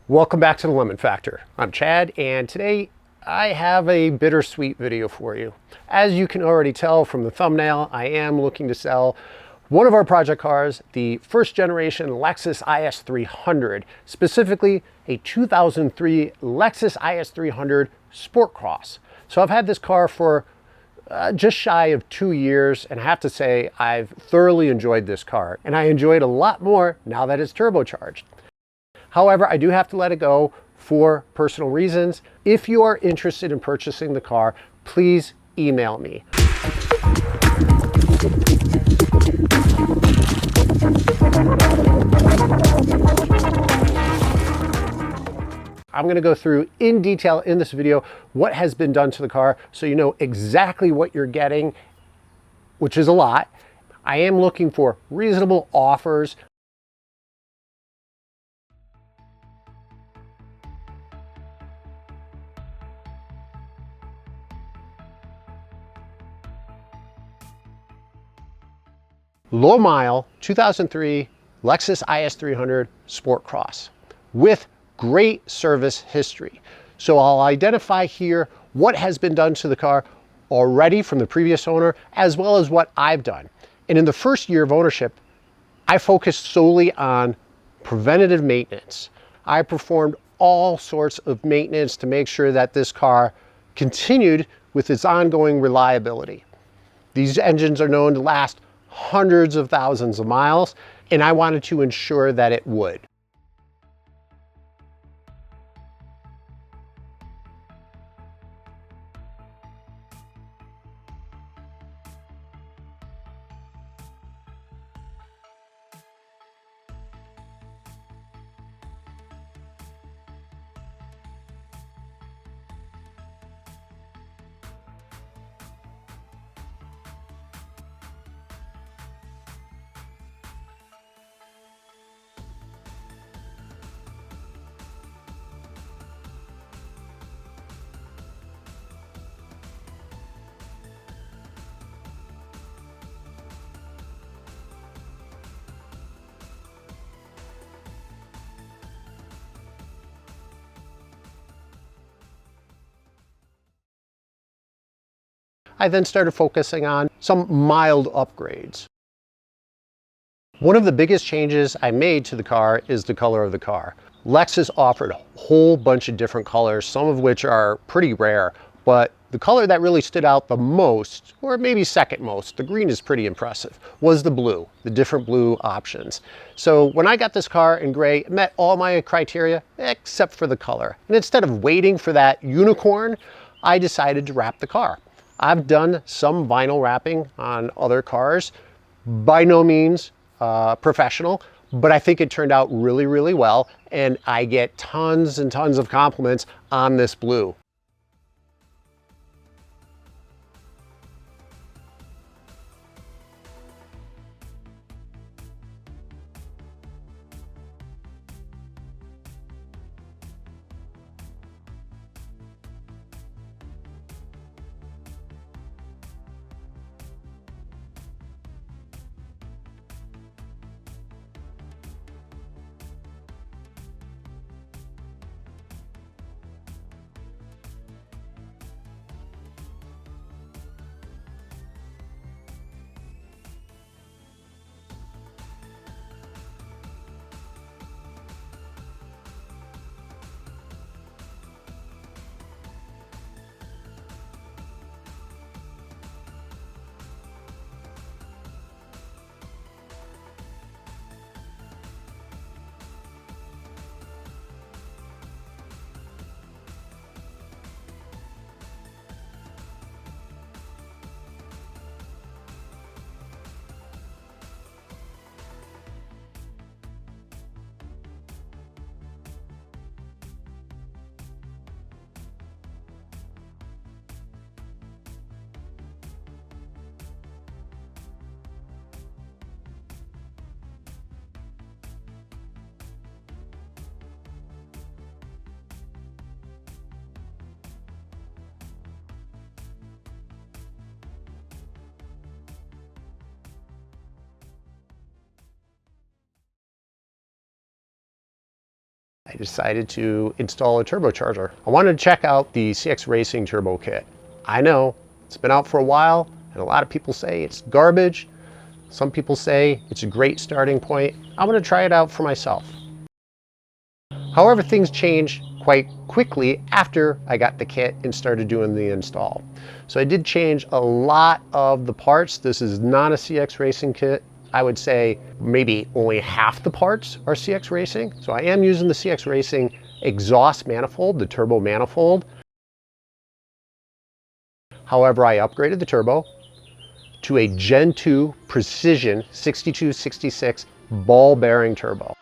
Welcome back to the Lemon Factor. I'm Chad, and today I have a bittersweet video for you. As you can already tell from the thumbnail, I am looking to sell one of our project cars, the first generation Lexus IS300, specifically a 2003 Lexus IS300 SportCross. So I've had this car for just shy of 2 years, and I have to say I've thoroughly enjoyed this car, and I enjoy it a lot more now that it's turbocharged. However, I do have to let it go for personal reasons. If you are interested in purchasing the car, please email me. I'm going to go through in detail in this video what has been done to the car so you know exactly what you're getting, which is a lot. I am looking for reasonable offers. Low mile 2003 Lexus IS300 SportCross with great service history. So I'll identify here what has been done to the car already from the previous owner, as well as what I've done. And in the first year of ownership, I focused solely on preventative maintenance. I performed all sorts of maintenance to make sure that this car continued with its ongoing reliability. These engines are known to last hundreds of thousands of miles, and I wanted to ensure that it would. I then started focusing on some mild upgrades. One of the biggest changes I made to the car is the color of the car. Lexus offered a whole bunch of different colors, some of which are pretty rare, but the color that really stood out the most, or maybe second most, the green is pretty impressive, was the blue, the different blue options. So when I got this car in gray, it met all my criteria except for the color. And instead of waiting for that unicorn, I decided to wrap the car. I've done some vinyl wrapping on other cars, by no means professional, but I think it turned out really, really well, and I get tons and tons of compliments on this blue. I decided to install a turbocharger. I wanted to check out the CX Racing Turbo Kit. I know it's been out for a while, and a lot of people say it's garbage. Some people say it's a great starting point. I'm going to try it out for myself. However, things changed quite quickly after I got the kit and started doing the install. So I did change a lot of the parts. This is not a CX Racing kit. I would say maybe only half the parts are CX Racing. So I am using the CX Racing exhaust manifold, the turbo manifold. However, I upgraded the turbo to a Gen 2 Precision 6266 ball bearing turbo.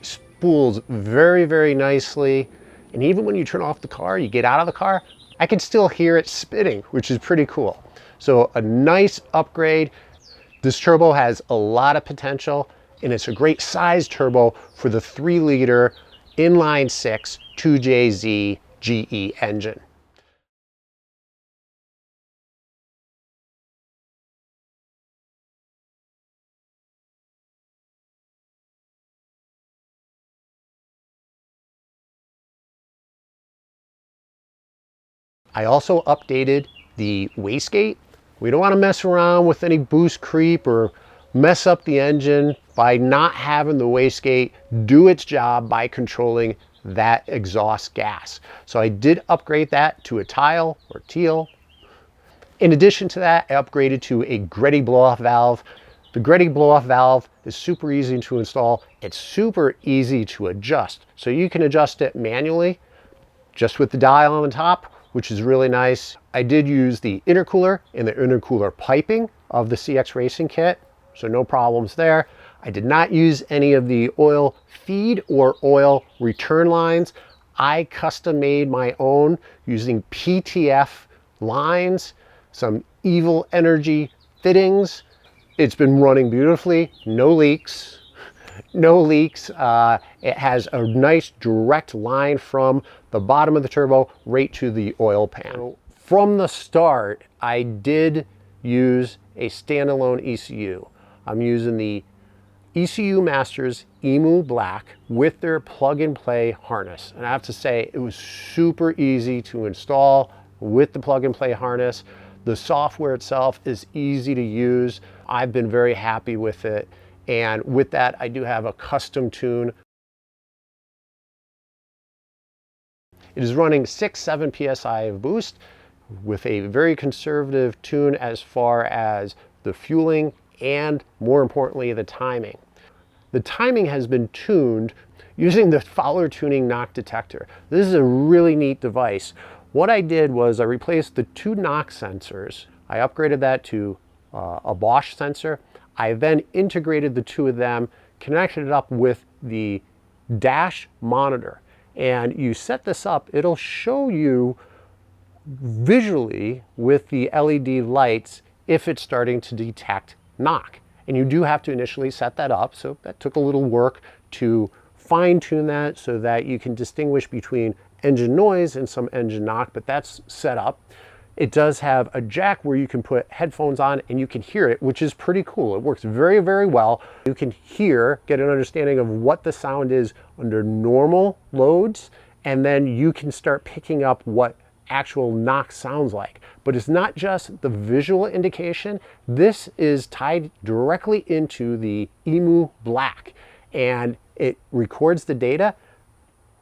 Spools very, very nicely. And even when you turn off the car, you get out of the car, I can still hear it spinning, which is pretty cool. So a nice upgrade. This turbo has a lot of potential, and it's a great size turbo for the 3-liter inline-6 2JZ-GE engine. I also updated the wastegate. We don't want to mess around with any boost creep or mess up the engine by not having the wastegate do its job by controlling that exhaust gas. So I did upgrade that to a tile or teal. In addition to that, I upgraded to a Greddy blow-off valve. The Greddy blow-off valve is super easy to install. It's super easy to adjust. So you can adjust it manually just with the dial on the top, which is really nice. I did use the intercooler and the intercooler piping of the CX Racing kit, so no problems there. I did not use any of the oil feed or oil return lines. I custom made my own using PTF lines, some Evil Energy fittings. It's been running beautifully, no leaks. No leaks. It has a nice direct line from the bottom of the turbo right to the oil pan. From the start, I did use a standalone ECU. I'm using the ECU Masters EMU Black with their plug-and-play harness. And I have to say, it was super easy to install with the plug-and-play harness. The software itself is easy to use. I've been very happy with it. And with that, I do have a custom tune. It is running 6-7 PSI of boost with a very conservative tune as far as the fueling and, more importantly, the timing. The timing has been tuned using the Fowler Tuning knock detector. This is a really neat device. What I did was I replaced the 2 knock sensors. I upgraded that to a Bosch sensor. I then integrated the 2 of them, connected it up with the dash monitor. And you set this up, it'll show you visually with the LED lights if it's starting to detect knock. And you do have to initially set that up, so that took a little work to fine tune that so that you can distinguish between engine noise and some engine knock, but that's set up. It does have a jack where you can put headphones on and you can hear it, which is pretty cool. It works very, very well. You can hear, get an understanding of what the sound is under normal loads, and then you can start picking up what actual knock sounds like. But it's not just the visual indication. This is tied directly into the EMU Black, and it records the data.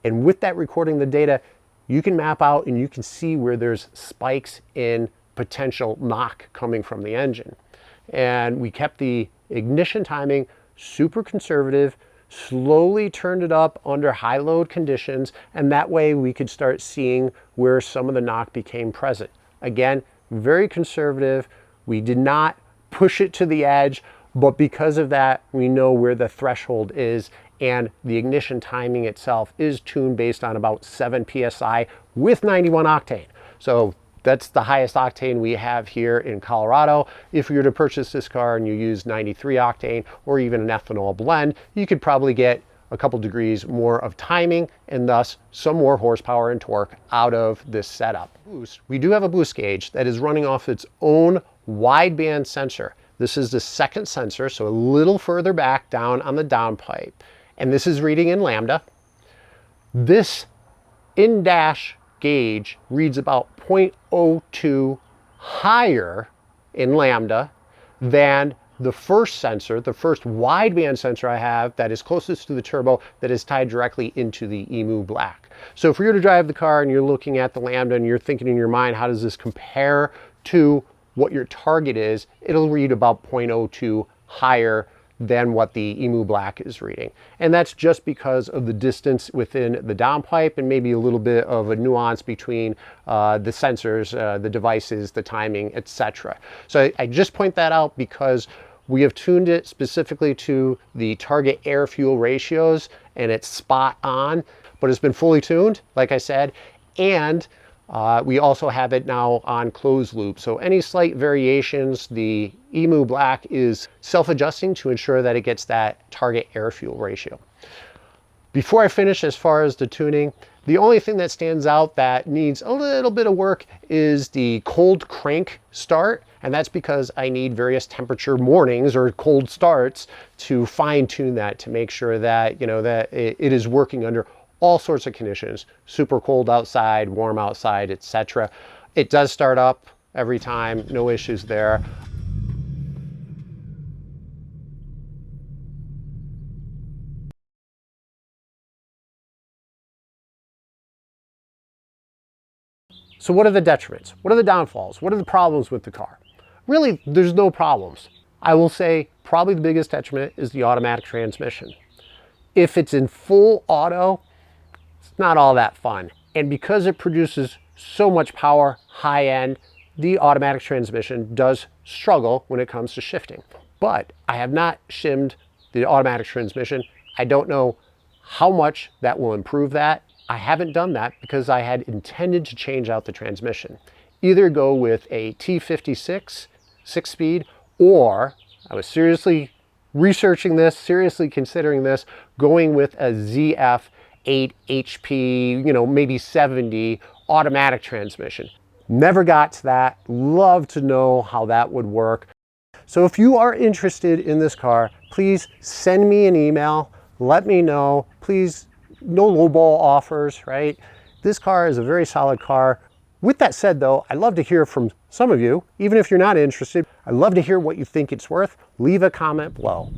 And with that recording the data, you can map out and you can see where there's spikes in potential knock coming from the engine. And we kept the ignition timing super conservative, slowly turned it up under high load conditions, and that way we could start seeing where some of the knock became present. Again, very conservative. We did not push it to the edge, but because of that, we know where the threshold is, and the ignition timing itself is tuned based on about 7 PSI with 91 octane. So that's the highest octane we have here in Colorado. If you were to purchase this car and you use 93 octane or even an ethanol blend, you could probably get a couple degrees more of timing and thus some more horsepower and torque out of this setup. We do have a boost gauge that is running off its own wideband sensor. This is the second sensor, so a little further back down on the downpipe. And this is reading in lambda. This in-dash gauge reads about 0.02 higher in lambda than the first sensor, the first wideband sensor I have that is closest to the turbo, that is tied directly into the EMU black. So if you're to drive the car and you're looking at the lambda and you're thinking in your mind, how does this compare to what your target is, it'll read about 0.02 higher than what the EMU black is reading. And that's just because of the distance within the downpipe and maybe a little bit of a nuance between the sensors, the devices, the timing, etc. So I just point that out because we have tuned it specifically to the target air-fuel ratios, and it's spot on, but it's been fully tuned, like I said, and we also have it now on closed loop. So any slight variations, the EMU black is self-adjusting to ensure that it gets that target air-fuel ratio. Before I finish, as far as the tuning, the only thing that stands out that needs a little bit of work is the cold crank start. And that's because I need various temperature mornings or cold starts to fine tune that, to make sure that, you know, that it is working under all sorts of conditions, super cold outside, warm outside, etc. It does start up every time, no issues there. So what are the detriments? What are the downfalls? What are the problems with the car? Really, there's no problems. I will say probably the biggest detriment is the automatic transmission. If it's in full auto, it's not all that fun. And because it produces so much power, high end, the automatic transmission does struggle when it comes to shifting. But I have not shimmed the automatic transmission. I don't know how much that will improve that. I haven't done that because I had intended to change out the transmission. Either go with a T56 6-speed, or I was seriously researching this, seriously considering this, going with a ZF 8 HP, you know, maybe 70 automatic transmission. Never got to that. Love to know how that would work. So if you are interested in this car, please send me an email. Let me know. Please, no lowball offers, right? This car is a very solid car. With that said though, I'd love to hear from some of you, even if you're not interested. I'd love to hear what you think it's worth. Leave a comment below.